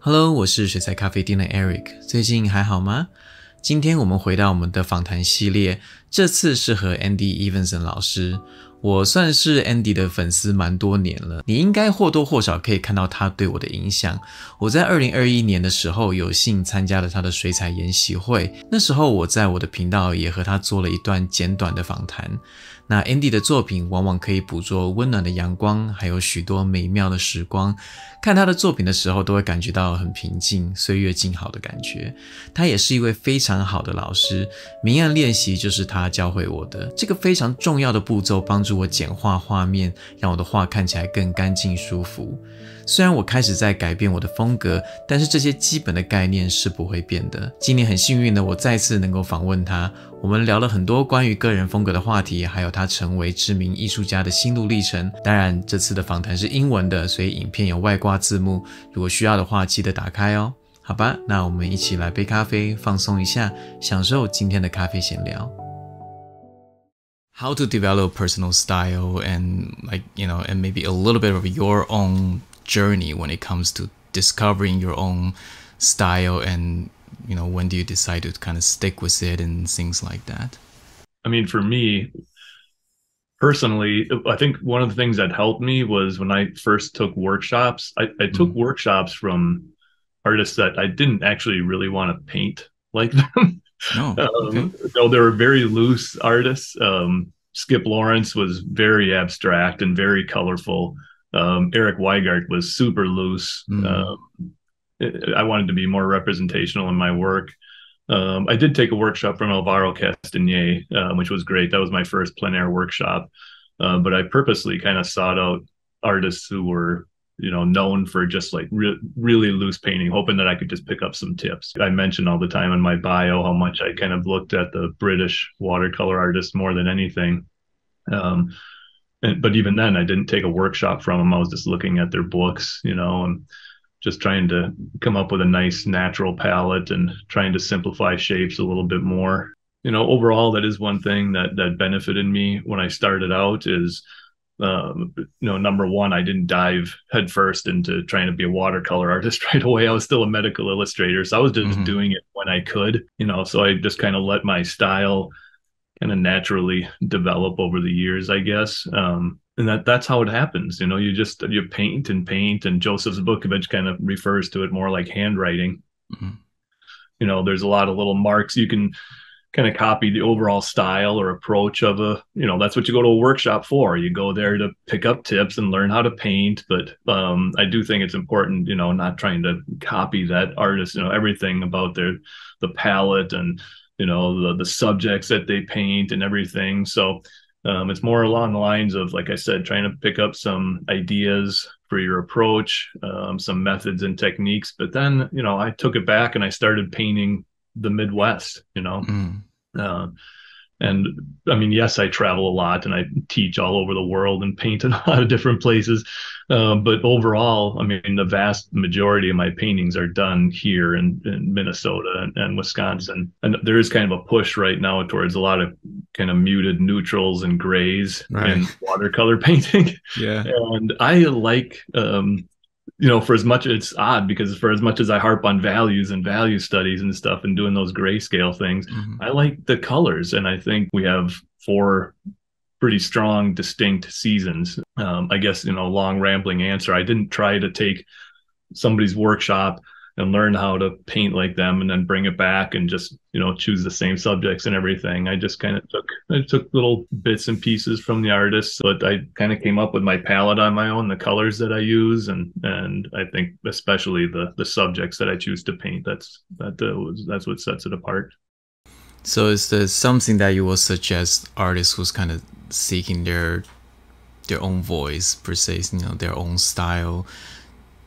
Hello， 我是水彩咖啡厅的 Eric， 最近还好吗？今天我们回到我们的访谈系列，这次是和 Andy Evansen 老师。我算是 Andy 的粉丝蛮多年了，你应该或多或少可以看到他对我的影响。我在2021年的时候有幸参加了他的水彩研习会，那时候我在我的频道也和他做了一段简短的访谈。那 Andy 的作品往往可以捕捉温暖的阳光，还有许多美妙的时光。看他的作品的时候都会感觉到很平静，岁月静好的感觉。他也是一位非常好的老师，明暗练习就是他教会我的。这个非常重要的步骤帮助我简化画面，让我的画看起来更干净舒服。虽然我开始在改变我的风格，但是这些基本的概念是不会变的。今年很幸运的我再次能够访问他，我们聊了很多关于个人风格的话题，还有他成为知名艺术家的心路历程。当然这次的访谈是英文的，所以影片有外挂字幕，如果需要的话记得打开哦。好吧，那我们一起来杯咖啡，放松一下，享受今天的咖啡闲聊。How to develop personal style and and maybe a little bit of your own journey when it comes to discovering your own style, and when do you decide to kind of stick with it and things like that? I mean, for me personally, I think one of the things that helped me was when I first took workshops. I took workshops from artists that I didn't actually really want to paint like them. No, okay. No, they were very loose artists. Skip Lawrence was very abstract and very colorful. Eric Weigart was super loose. I wanted to be more representational in my work. I did take a workshop from Alvaro Castagnet, which was great. That was my first plein air workshop. But I purposely kind of sought out artists who were, known for just like really loose painting, hoping that I could just pick up some tips. I mentioned all the time in my bio how much I kind of looked at the British watercolor artists more than anything. But even then, I didn't take a workshop from them. I was just looking at their books, and just trying to come up with a nice natural palette and trying to simplify shapes a little bit more. Overall, that is one thing that benefited me when I started out is, number one, I didn't dive headfirst into trying to be a watercolor artist right away. I was still a medical illustrator, so I was just doing it when I could, so I just kind of let my style kind of naturally develop over the years, I guess. And that's how it happens. You paint and paint, and Joseph Zbukevich kind of refers to it more like handwriting. There's a lot of little marks you can kind of copy the overall style or approach of that's what you go to a workshop for. You go there to pick up tips and learn how to paint. But I do think it's important, not trying to copy that artist, everything about the palette and, the subjects that they paint and everything. So it's more along the lines of, like I said, trying to pick up some ideas for your approach, some methods and techniques. But then, I took it back and I started painting the Midwest, and I mean, yes, I travel a lot and I teach all over the world and paint in a lot of different places. But overall, I mean, the vast majority of my paintings are done here in Minnesota and Wisconsin. And there is kind of a push right now towards a lot of kind of muted neutrals and grays in watercolor painting. Yeah. And I like, for as much, it's odd because for as much as I harp on values and value studies and stuff and doing those grayscale things, I like the colors. And I think we have 4 pretty strong, distinct seasons. I guess, long rambling answer. I didn't try to take somebody's workshop and learn how to paint like them and then bring it back and just, choose the same subjects and everything. I just kind of took little bits and pieces from the artists, but I kind of came up with my palette on my own, the colors that I use. And I think especially the subjects that I choose to paint, that's what sets it apart. So is there something that you will suggest artists who's kind of seeking their own voice per se, their own style,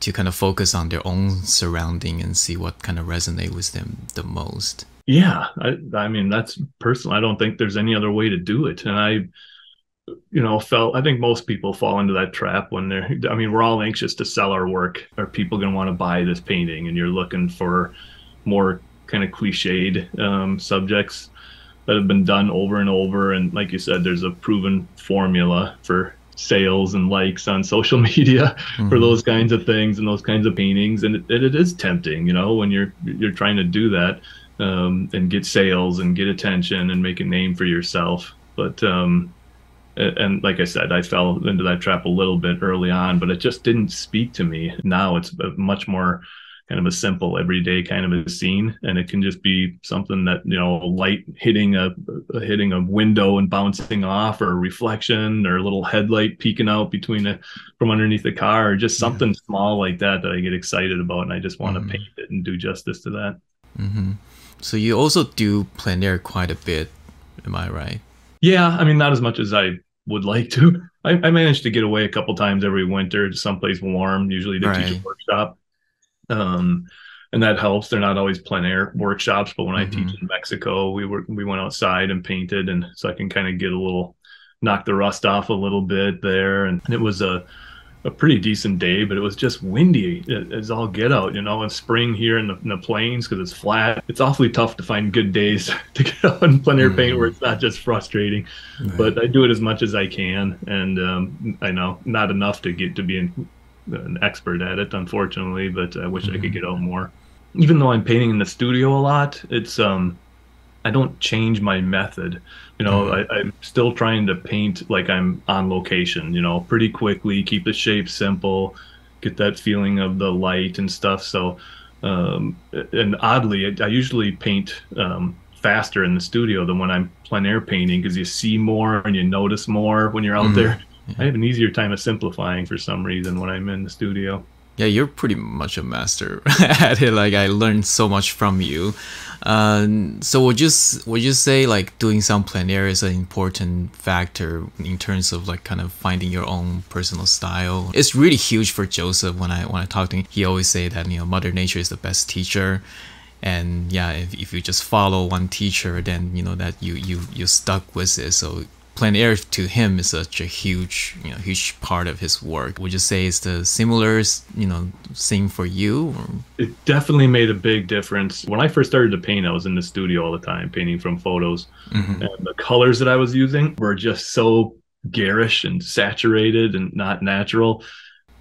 to kind of focus on their own surrounding and see what kind of resonate with them the most? Yeah, I mean, that's personal. I don't think there's any other way to do it. And I think most people fall into that trap when we're all anxious to sell our work. Are people going to want to buy this painting? And you're looking for more kind of cliched subjects that have been done over and over. And like you said, there's a proven formula for sales and likes on social media for those kinds of things and those kinds of paintings. And it is tempting, you know, when you're trying to do that and get sales and get attention and make a name for yourself. But and like I said, I fell into that trap a little bit early on, but it just didn't speak to me. Now it's much more kind of a simple everyday kind of a scene, and it can just be something that, you know, light hitting a window and bouncing off, or a reflection, or a little headlight peeking out from underneath the car, or just something small like that I get excited about, and I just want to paint it and do justice to that. So you also do plein air quite a bit, am I right? Yeah, I mean, not as much as I would like to. I managed to get away a couple times every winter to someplace warm, usually to teach a workshop. And that helps. They're not always plein air workshops, but when I teach in Mexico, we went outside and painted, and so I can kind of knock the rust off a little bit there. And it was a pretty decent day, but it was just windy as all get out, you know. In spring here in the plains, because it's flat, it's awfully tough to find good days to get out and plein air paint where it's not just frustrating. But I do it as much as I can, and I know not enough to get to be an expert at it, unfortunately, but I wish I could get out more. Even though I'm painting in the studio a lot, it's I don't change my method. You know, I'm still trying to paint like I'm on location, you know, pretty quickly, keep the shape simple, get that feeling of the light and stuff. So, and oddly, I usually paint faster in the studio than when I'm plein air painting, because you see more and you notice more when you're out there. I have an easier time of simplifying for some reason when I'm in the studio. Yeah, you're pretty much a master at it. Like, I learned so much from you. So would you say like doing some plein air is an important factor in terms of like kind of finding your own personal style? It's really huge for Joseph. When I talk to him, he always say that, you know, Mother Nature is the best teacher. And yeah, if you just follow one teacher, then you know that you're stuck with it. So plein air to him is such a huge part of his work. Would you say it's the similar, you know, thing for you? Or? It definitely made a big difference. When I first started to paint, I was in the studio all the time, painting from photos. And the colors that I was using were just so garish and saturated and not natural.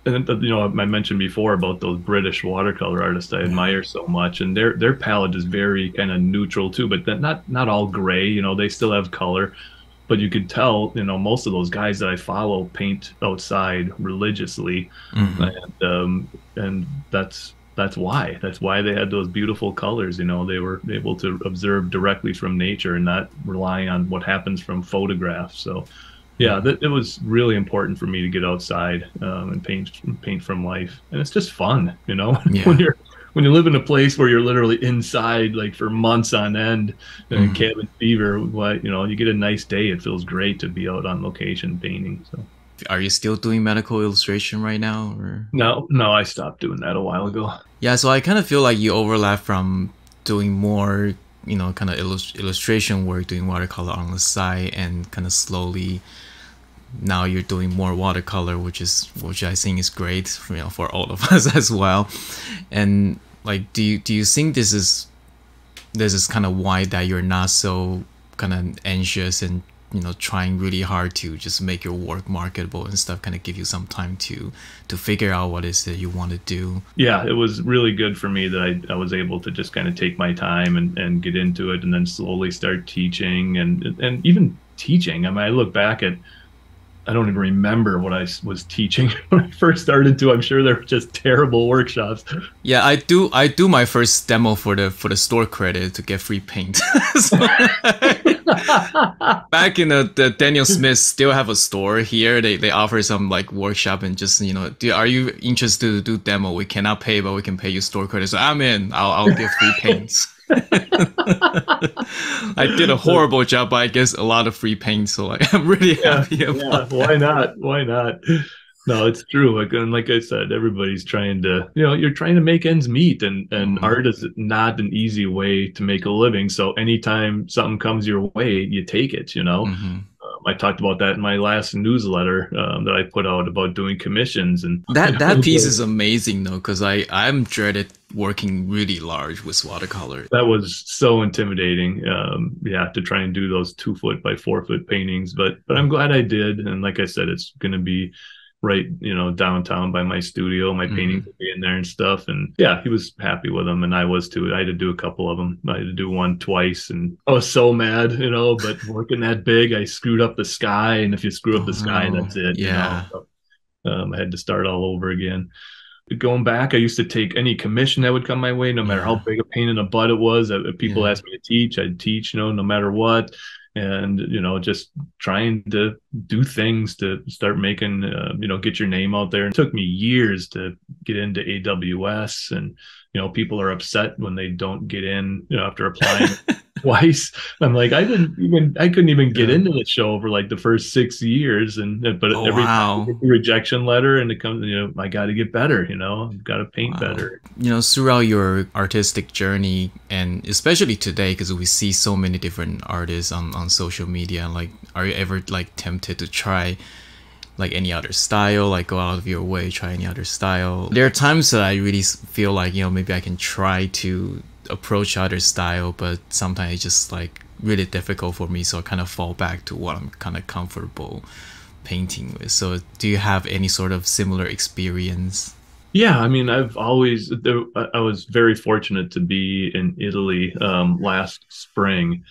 And, you know, I mentioned before about those British watercolor artists I admire so much, and their palette is very kind of neutral too, but not all gray. You know, they still have color. But you could tell, you know, most of those guys that I follow paint outside religiously, and that's why they had those beautiful colors. You know, they were able to observe directly from nature and not relying on what happens from photographs. So, yeah, it was really important for me to get outside and paint from life, and it's just fun, you know. When you live in a place where you're literally inside like for months on end, cabin fever, you know, you get a nice day, it feels great to be out on location painting. So, are you still doing medical illustration right now? Or? No, I stopped doing that a while ago. Yeah, so I kind of feel like you overlap from doing more, you know, kind of illustration work, doing watercolor on the side, and kind of slowly now you're doing more watercolor, which I think is great, you know, for all of us as well. And like, do you think this is kind of why that you're not so kind of anxious and, you know, trying really hard to just make your work marketable and stuff, kind of give you some time to figure out what is it you want to do? Yeah, it was really good for me that I was able to just kind of take my time and get into it, and then slowly start teaching and even teaching. I mean, I look back at, I don't even remember what I was teaching when I first started to. I'm sure they were just terrible workshops. Yeah, I do my first demo for the store credit to get free paint. Back in the Daniel Smith still have a store here. They offer some like workshop and just, you know, are you interested to do demo? We cannot pay, but we can pay you store credit. So I'm in. I'll give free paints. I did a horrible job, but I guess a lot of free paint, so like, I'm really happy about that. Why not? No, it's true. Like I said, everybody's trying to, you know, you're trying to make ends meet, and art is not an easy way to make a living. So anytime something comes your way, you take it, you know. I talked about that in my last newsletter that I put out about doing commissions, and that piece is amazing though, because I'm dreaded working really large with watercolor? That was so intimidating. To try and do those 2 foot by 4 foot paintings, but I'm glad I did. And like I said, it's going to be right, downtown by my studio. My paintings will be in there and stuff. And yeah, he was happy with them, and I was too. I had to do a couple of them. I had to do one twice, and I was so mad, but working that big, I screwed up the sky. And if you screw up the sky, that's it. Yeah. So, I had to start all over again. Going back, I used to take any commission that would come my way, no matter how big a pain in the butt it was. If people asked me to teach, I'd teach, no matter what. And, just trying to do things to start making, get your name out there. It took me years to get into AWS, and, people are upset when they don't get in, after applying twice. I'm like, I couldn't even get into the show for like the first 6 years. But every time I get the rejection letter and it comes, I got to get better, I've got to paint better. Throughout your artistic journey, and especially today, because we see so many different artists on social media, like, are you ever like tempted to try like any other style, like go out of your way, try any other style? There are times that I really feel like, maybe I can try to approach other style, but sometimes it's just like really difficult for me, so I kind of fall back to what I'm kind of comfortable painting with. So do you have any sort of similar experience? Yeah, I mean, I was very fortunate to be in Italy last spring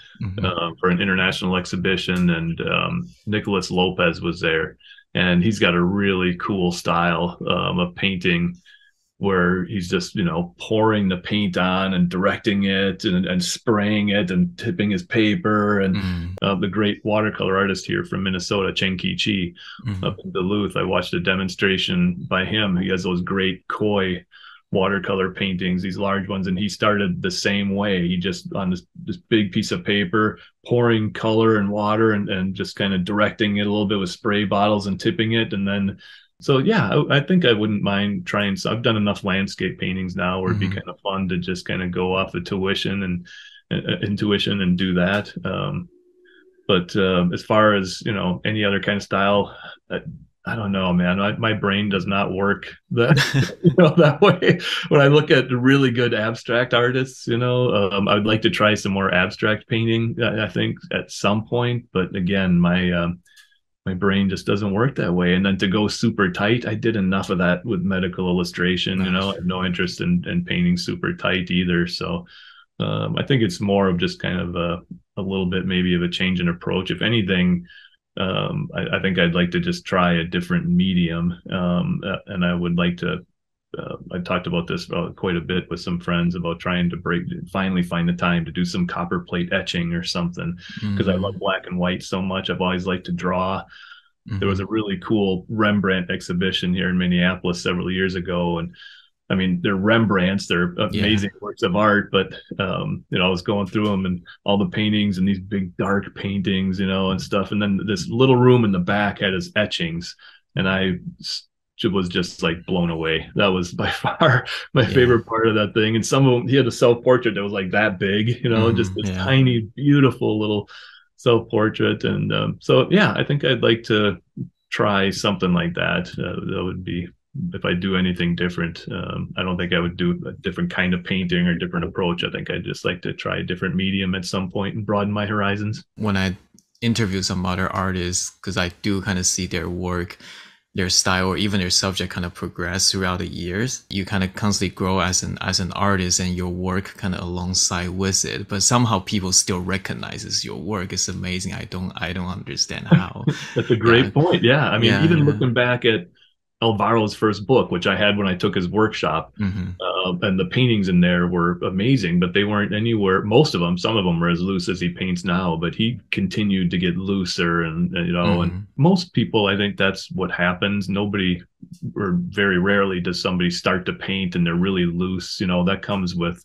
for an international exhibition, and Nicholas Lopez was there, and he's got a really cool style of painting where he's just, pouring the paint on and directing it and spraying it and tipping his paper. And the great watercolor artist here from Minnesota, Chen Chi, up in Duluth, I watched a demonstration by him. He has those great koi watercolor paintings, these large ones, and he started the same way. He just, on this big piece of paper, pouring color and water and just kind of directing it a little bit with spray bottles and tipping it. And then so yeah, I think I wouldn't mind trying. So I've done enough landscape paintings now where it'd be kind of fun to just kind of go off the intuition and do that. But as far as, any other kind of style, I don't know, man. My brain does not work that that way. When I look at really good abstract artists, I'd like to try some more abstract painting, I think, at some point. But again, my brain just doesn't work that way. And then to go super tight, I did enough of that with medical illustration. I have no interest in painting super tight either. So I think it's more of just kind of a little bit maybe of a change in approach. If anything, I think I'd like to just try a different medium. And I would like to, I talked about this quite a bit with some friends about trying to finally find the time to do some copper plate etching or something, because I love black and white so much. I've always liked to draw. There was a really cool Rembrandt exhibition here in Minneapolis several years ago. And I mean, they're Rembrandts, they're amazing works of art, but, I was going through them and all the paintings and these big dark paintings, and stuff. And then this little room in the back had his etchings, and I was just like blown away. That was by far my favorite part of that thing. And some of them, he had a self-portrait that was like that big, just this tiny, beautiful little self-portrait. And so, yeah, I think I'd like to try something like that. That would be, if I do anything different, I don't think I would do a different kind of painting or different approach. I think I'd just like to try a different medium at some point and broaden my horizons. When I interview some other artists, because I do kind of see their work, their style, or even their subject kind of progress throughout the years. You kind of constantly grow as an artist, and your work kind of alongside with it. But somehow people still recognizes your work. It's amazing. I don't understand how. That's a great point. Yeah, I mean, even looking back at Alvaro's first book, which I had when I took his workshop, and the paintings in there were amazing, but they weren't anywhere. Most of them, some of them were as loose as he paints now, but he continued to get looser, and and most people, I think that's what happens. Nobody, or very rarely does somebody start to paint and they're really loose. That comes with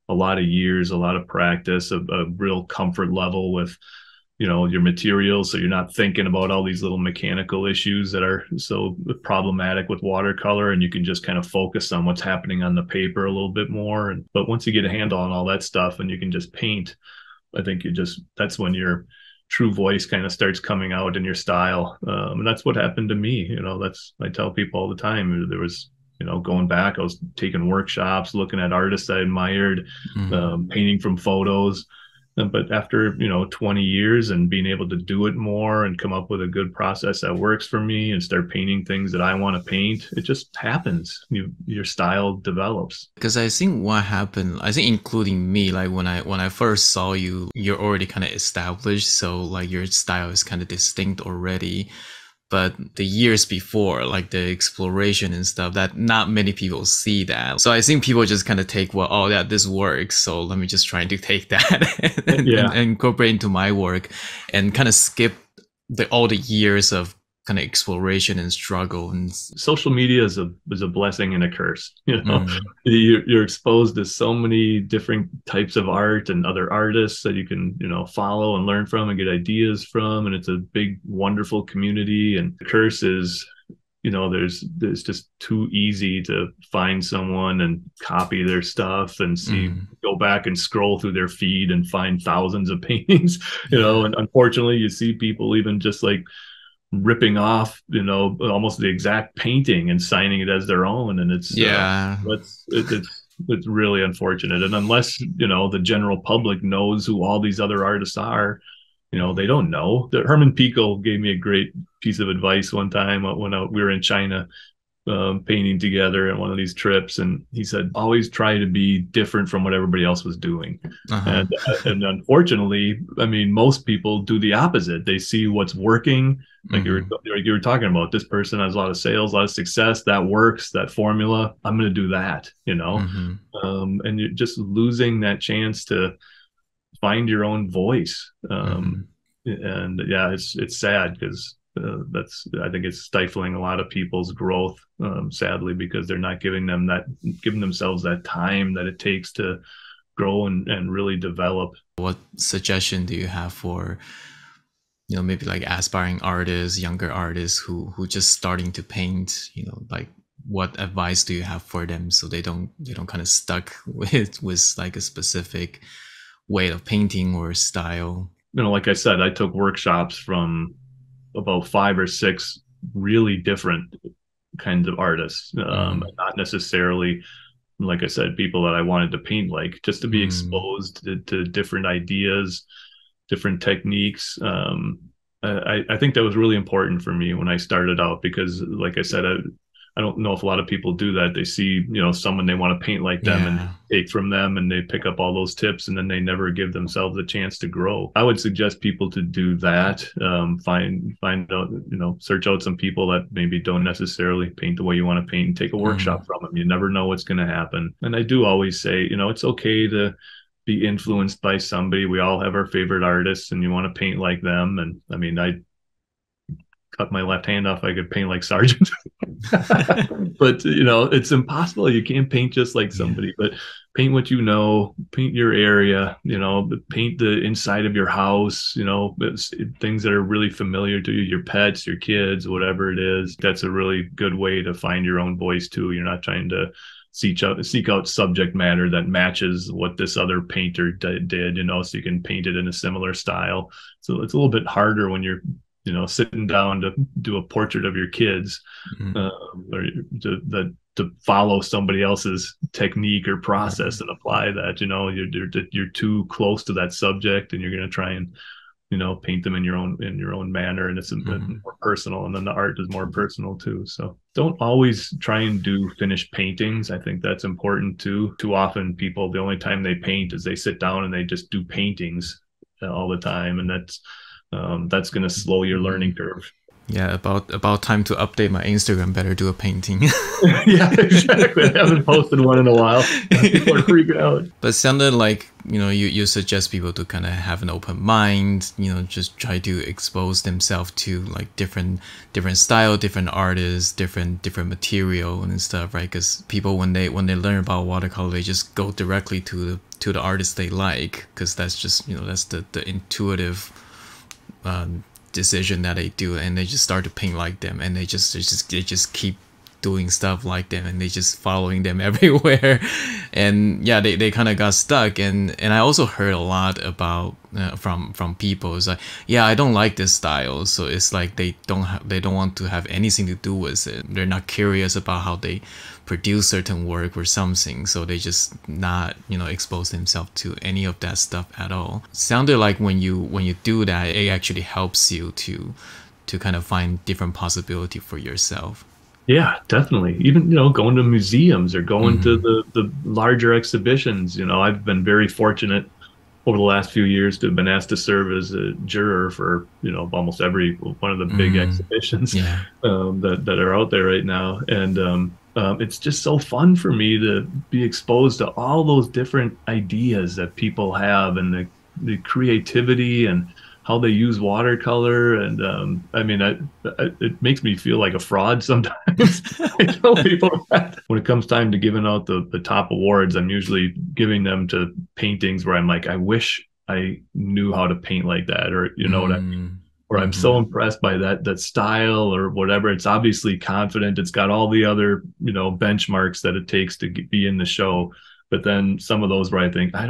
a lot of years, a lot of practice, a real comfort level with your materials, so you're not thinking about all these little mechanical issues that are so problematic with watercolor, and you can just kind of focus on what's happening on the paper a little bit more. But once you get a handle on all that stuff and you can just paint, I think that's when your true voice kind of starts coming out in your style. And that's what happened to me. I tell people all the time, there was going back, I was taking workshops, looking at artists I admired, painting from photos. But after, 20 years and being able to do it more and come up with a good process that works for me and start painting things that I want to paint, it just happens. Your style develops. Because I think what happened, I think including me, like when I first saw you, you're already kind of established. So like your style is kind of distinct already. But the years before, like the exploration and stuff, that not many people see that. So I think people just kind of take, well, oh yeah, this works, so let me just try to take that and incorporate into my work, and kind of skip all the years of kind of exploration and struggle. And social media is a blessing and a curse. You're exposed to so many different types of art and other artists that you can follow and learn from and get ideas from, and it's a big wonderful community. And the curse is there's just too easy to find someone and copy their stuff and go back and scroll through their feed and find thousands of paintings. And unfortunately you see people even just like ripping off almost the exact painting and signing it as their own, and it's really unfortunate. And unless the general public knows who all these other artists are, they don't know. Herman Pico gave me a great piece of advice one time when we were in China painting together at one of these trips, and he said, always try to be different from what everybody else was doing. And unfortunately, I mean, most people do the opposite. They see what's working, like you were talking about. This person has a lot of sales, a lot of success, that works, that formula, I'm going to do that, and you're just losing that chance to find your own voice. And yeah, it's sad, because I think it's stifling a lot of people's growth, sadly, because they're not giving themselves that time that it takes to grow and really develop. What suggestion do you have for maybe like aspiring artists, younger artists who just starting to paint? Like what advice do you have for them so they don't kind of stuck with like a specific way of painting or style? Like I said, I took workshops from about 5 or 6 really different kinds of artists, not necessarily, like I said, people that I wanted to paint like, just to be exposed to different ideas, different techniques. I think that was really important for me when I started out, because like I said, I don't know if a lot of people do that. They see, someone they want to paint like them and take from them, and they pick up all those tips, and then they never give themselves a chance to grow. I would suggest people to do that. Find out, search out some people that maybe don't necessarily paint the way you want to paint, and take a workshop from them. You never know what's going to happen. And I do always say, it's okay to be influenced by somebody. We all have our favorite artists, and you want to paint like them. And I mean, I cut my left hand off, I could paint like Sargent. But it's impossible. You can't paint just like somebody, but paint what paint your area, paint the inside of your house, things that are really familiar to you, your pets, your kids, whatever it is. That's a really good way to find your own voice too. You're not trying to seek out subject matter that matches what this other painter did, so you can paint it in a similar style. So it's a little bit harder when you're sitting down to do a portrait of your kids, or to follow somebody else's technique or process and apply that. You're too close to that subject, and you're going to try and paint them in your own manner, and it's more personal, and then the art is more personal too. So don't always try and do finished paintings. I think that's important too. Too often people, the only time they paint is they sit down and they just do paintings all the time, and that's going to slow your learning curve. Yeah, about time to update my Instagram. Better do a painting. Yeah, exactly. I haven't posted one in a while. People are freaking out. But sounded like you suggest people to kind of have an open mind. Just try to expose themselves to like different style, different artists, different material and stuff, right? Because people when they learn about watercolor, they just go directly to the artist they like, because that's just that's the intuitive decision that they do, and they just start to paint like them, and they just keep doing stuff like them, and they just following them everywhere. And yeah, they kind of got stuck. And I also heard a lot about from people. It's like, yeah, I don't like this style, so it's like they don't want to have anything to do with it. They're not curious about how they produce certain work or something, so they just not expose themselves to any of that stuff at all. Sounded like when you do that, it actually helps you to kind of find different possibility for yourself. Yeah, definitely. Even, going to museums or going to the larger exhibitions. I've been very fortunate over the last few years to have been asked to serve as a juror for, almost every one of the big exhibitions that are out there right now. And it's just so fun for me to be exposed to all those different ideas that people have, and the creativity and how they use watercolor. And it makes me feel like a fraud sometimes. I tell people that when it comes time to giving out the top awards, I'm usually giving them to paintings where I'm like, I wish I knew how to paint like that, or what I mean? Or I'm so impressed by that style or whatever. It's obviously confident. It's got all the other, benchmarks that it takes to be in the show. But then some of those where I think, I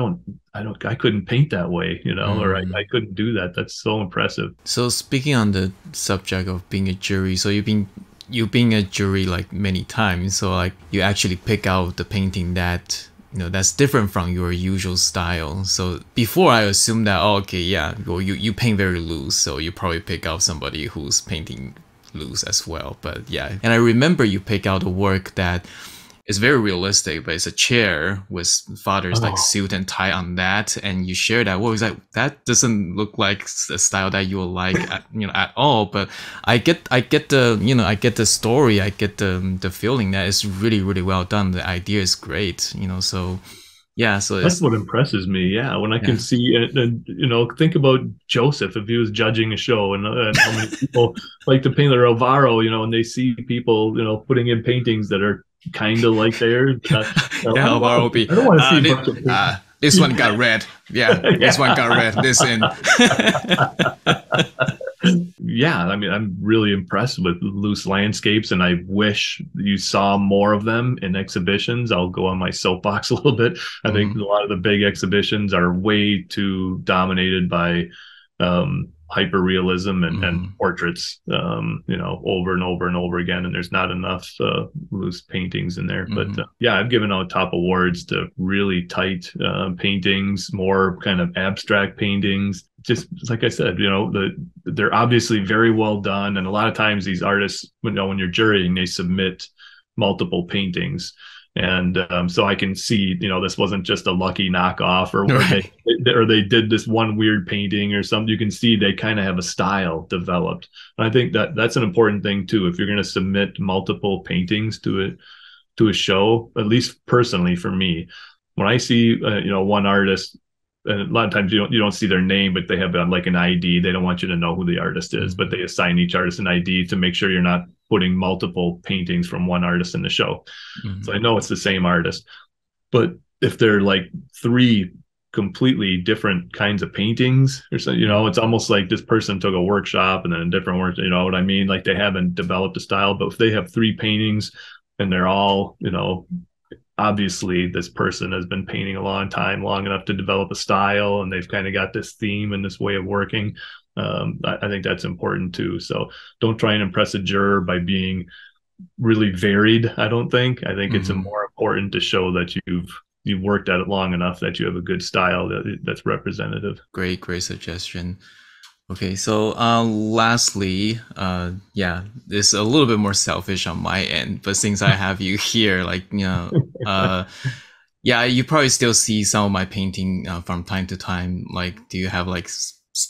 couldn't paint that way, or I couldn't do that. That's so impressive. So speaking on the subject of being a jury, so you've been a jury like many times. So like you actually pick out the painting that that's different from your usual style. So before I assumed that, well, you paint very loose, so you probably pick out somebody who's painting loose as well. But yeah, and I remember you pick out a work that is very realistic, but it's a chair with father's like suit and tie on that, and you share that. Well, it's like that doesn't look like the style that you will like, at all. But I get the story, I get the feeling that it's really, really well done. The idea is great, So yeah, so that's what impresses me. Yeah, when I can see it, and think about Joseph if he was judging a show, and how many people like to paint the Alvaro, and they see people, putting in paintings that are kind of like theirs. Alvaro will be. I don't want to see a bunch of this one got red. Yeah, this one got red. This in. Yeah, I'm really impressed with loose landscapes, and I wish you saw more of them in exhibitions. I'll go on my soapbox a little bit. I think a lot of the big exhibitions are way too dominated by hyper realism and portraits, over and over and over again, and there's not enough loose paintings in there. But I've given out top awards to really tight paintings, more kind of abstract paintings. Just like I said, they're obviously very well done, and a lot of times these artists, when you're jurying, they submit multiple paintings. And so I can see, this wasn't just a lucky knockoff, or they did this one weird painting or something. You can see they kind of have a style developed. And I think that's an important thing too. If you're going to submit multiple paintings to a show, at least personally for me, when I see one artist, and a lot of times you don't see their name, but they have like an ID. They don't want you to know who the artist is, but they assign each artist an ID to make sure you're not putting multiple paintings from one artist in the show. So I know it's the same artist, but if they're like three completely different kinds of paintings or so, it's almost like this person took a workshop and then a different work, you know what I mean? Like they haven't developed a style. But if they have three paintings and they're all, obviously this person has been painting a long enough to develop a style, and they've kind of got this theme and this way of working. I think that's important too. So don't try and impress a juror by being really varied. I think it's more important to show that you've worked at it long enough that you have a good style that's representative. Great suggestion. Okay, so lastly, it's a little bit more selfish on my end, but since I have you here, you probably still see some of my painting from time to time. Like, do you have like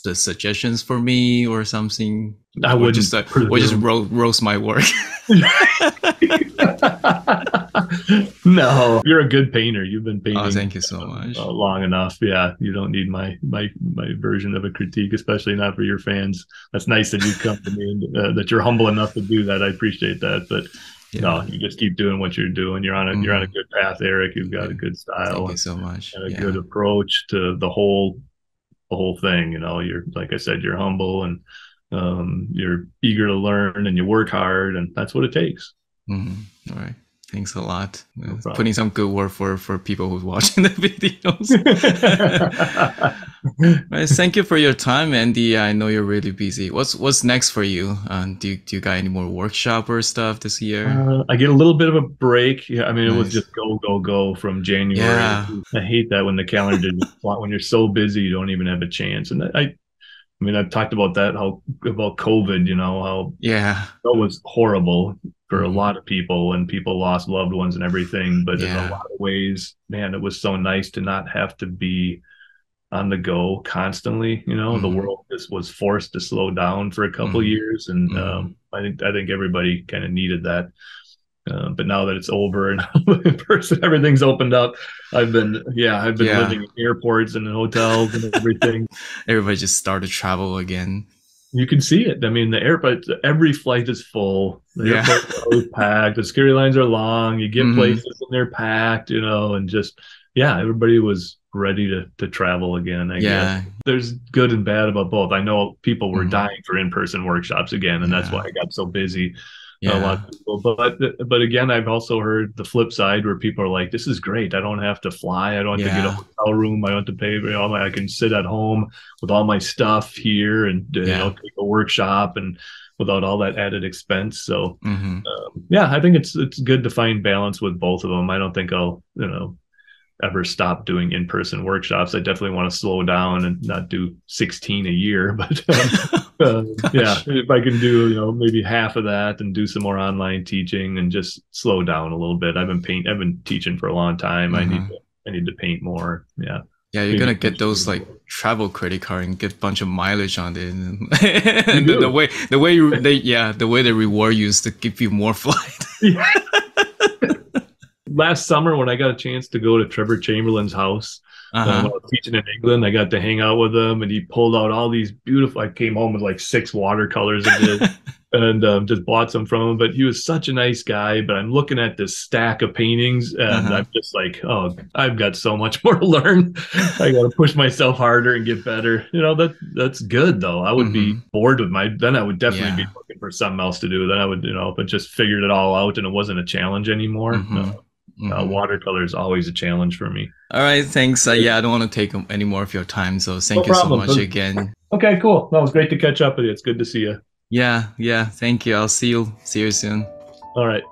the suggestions for me or something? I would just roast my work. No, you're a good painter. You've been painting. Oh, thank you so much. Long enough. Yeah, you don't need my version of a critique, especially not for your fans. That's nice that you come to me and that you're humble enough to do that. I appreciate that. But no, you just keep doing what you're doing. You're on a good path, Eric. You've got a good style. Thank you so much. And a good approach to the whole thing. You're, like I said, you're humble and you're eager to learn and you work hard, and that's what it takes. All right. Thanks a lot. No Putting some good word for people who's watching the videos. Right, thank you for your time, Andy. I know you're really busy. What's next for you? Do you got any more workshop or stuff this year? I get a little bit of a break. Yeah, I mean, it was Nice. just go from January. Yeah. I hate that when the calendar just when you're so busy, you don't even have a chance. And I mean, I've talked about that, about COVID, you know, how Yeah. that was horrible for a lot of people and people lost loved ones and everything. But in a lot of ways, man, it was so nice to not have to be on the go constantly. You know, the world just was forced to slow down for a couple years. And I think everybody kind of needed that. But now that it's over and in person, everything's opened up. I've been living in airports and in hotels and everything. Everybody just started to travel again. You can see it. I mean, the airport, every flight is full. The airport's always packed. The security lines are long. You get places and they're packed, you know, and just, everybody was ready to travel again. I guess there's good and bad about both. I know people were dying for in-person workshops again, and that's why I got so busy. A lot of people, but again, I've also heard the flip side where people are like, "This is great. I don't have to fly. I don't have to get a hotel room. I don't have to pay. I can sit at home with all my stuff here and take a workshop and without all that added expense." So, I think it's good to find balance with both of them. I don't think I'll ever stop doing in-person workshops. I definitely want to slow down and not do 16 a year, but if I can do, maybe half of that and do some more online teaching and just slow down a little bit. I've been teaching for a long time. I need to paint more. Yeah. Yeah, you're gonna get those like travel credit card and get a bunch of mileage on it, and the way they reward you is to give you more flight. Last summer, when I got a chance to go to Trevor Chamberlain's house, when I was teaching in England, I got to hang out with him, and he pulled out all these beautiful. I came home with like 6 watercolors of his, and just bought some from him. But he was such a nice guy. But I'm looking at this stack of paintings, and I'm just like, oh, I've got so much more to learn. I got to push myself harder and get better. That's good though. I would be bored with then I would definitely be looking for something else to do. Then I would, if I just figured it all out and it wasn't a challenge anymore. Watercolor is always a challenge for me. All right, thanks. I don't want to take any more of your time, so thank you so much again. Okay, cool. That was great to catch up with you. It's good to see you. Yeah, thank you. I'll see you soon. All right.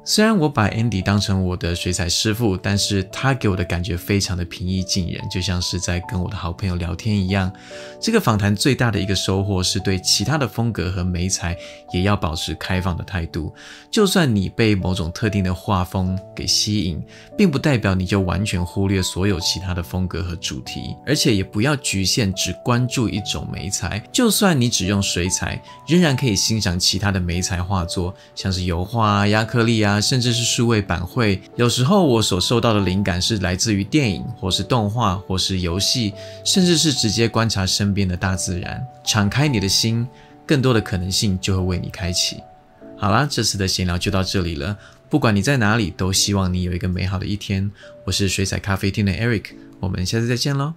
虽然我把 Andy 当成我的水彩师傅，但是他给我的感觉非常的平易近人，就像是在跟我的好朋友聊天一样。这个访谈最大的一个收获是对其他的风格和媒材也要保持开放的态度。就算你被某种特定的画风给吸引，并不代表你就完全忽略所有其他的风格和主题，而且也不要局限只关注一种媒材。就算你只用水彩，仍然可以欣赏其他的媒材画作，像是油画亚克力甚至是数位版绘。有时候我所受到的灵感是来自于电影，或是动画，或是游戏，甚至是直接观察身边的大自然。敞开你的心，更多的可能性就会为你开启。好啦，这次的闲聊就到这里了。不管你在哪里，都希望你有一个美好的一天。我是水彩咖啡厅的 Eric， 我们下次再见咯。